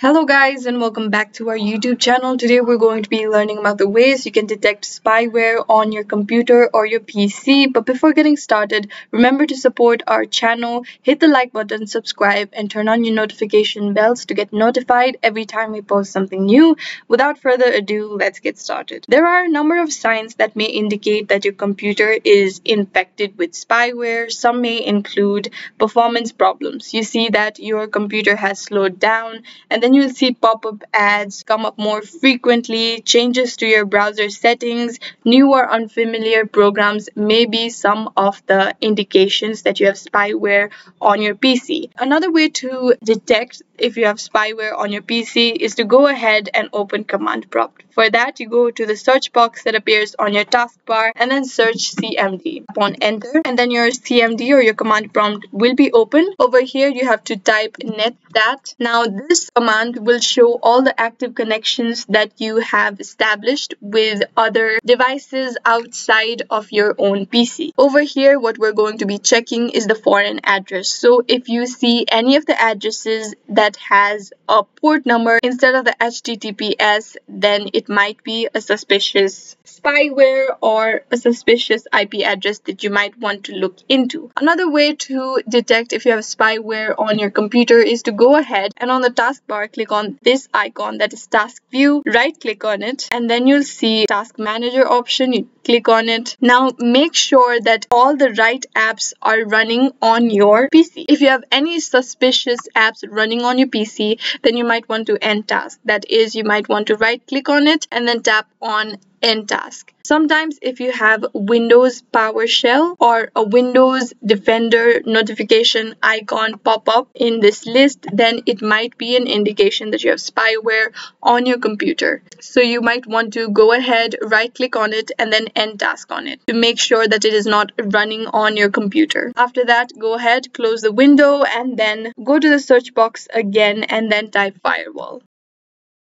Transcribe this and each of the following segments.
Hello guys and welcome back to our YouTube channel. Today we're going to be learning about the ways you can detect spyware on your computer or your PC. But before getting started, remember to support our channel, hit the like button, subscribe, and turn on your notification bells to get notified every time we post something new. Without further ado, let's get started. There are a number of signs that may indicate that your computer is infected with spyware. Some may include performance problems. You see that your computer has slowed down, and then you'll see pop-up ads come up more frequently, changes to your browser settings, new or unfamiliar programs may be some of the indications that you have spyware on your PC. Another way to detect if you have spyware on your PC is to go ahead and open command prompt. For that, you go to the search box that appears on your taskbar and then search CMD. Upon enter, and then your CMD or your command prompt will be open. Over here, you have to type netstat. Now, this command will show all the active connections that you have established with other devices outside of your own PC. Over here, what we're going to be checking is the foreign address. So if you see any of the addresses that has a port number instead of the HTTPS, then it might be a suspicious spyware or a suspicious IP address that you might want to look into. Another way to detect if you have spyware on your computer is to go ahead and on the taskbar click on this icon, that is task view, right click on it, and then you'll see task manager option. You click on it. Now make sure that all the right apps are running on your PC. If you have any suspicious apps running on your PC, then you might want to end task. That is, you might want to right click on it and then tap on end task. Sometimes if you have Windows PowerShell or a Windows Defender notification icon pop up in this list, then it might be an indication that you have spyware on your computer. So you might want to go ahead, right click on it, and then end task on it to make sure that it is not running on your computer. After that, go ahead, close the window, and then go to the search box again and then type firewall.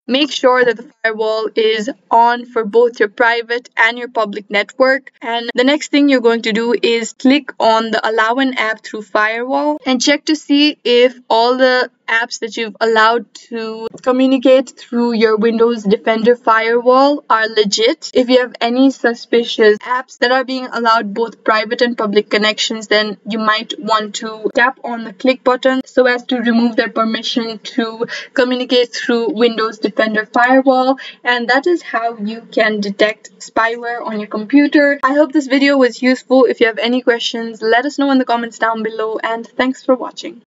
Make sure that the firewall is on for both your private and your public network. And the next thing you're going to do is click on the allow an app through firewall and check to see if all the apps that you've allowed to communicate through your Windows Defender firewall are legit. If you have any suspicious apps that are being allowed both private and public connections, then you might want to tap on the click button so as to remove their permission to communicate through Windows Defender firewall. And that is how you can detect spyware on your computer. I hope this video was useful. If you have any questions, let us know in the comments down below, and thanks for watching.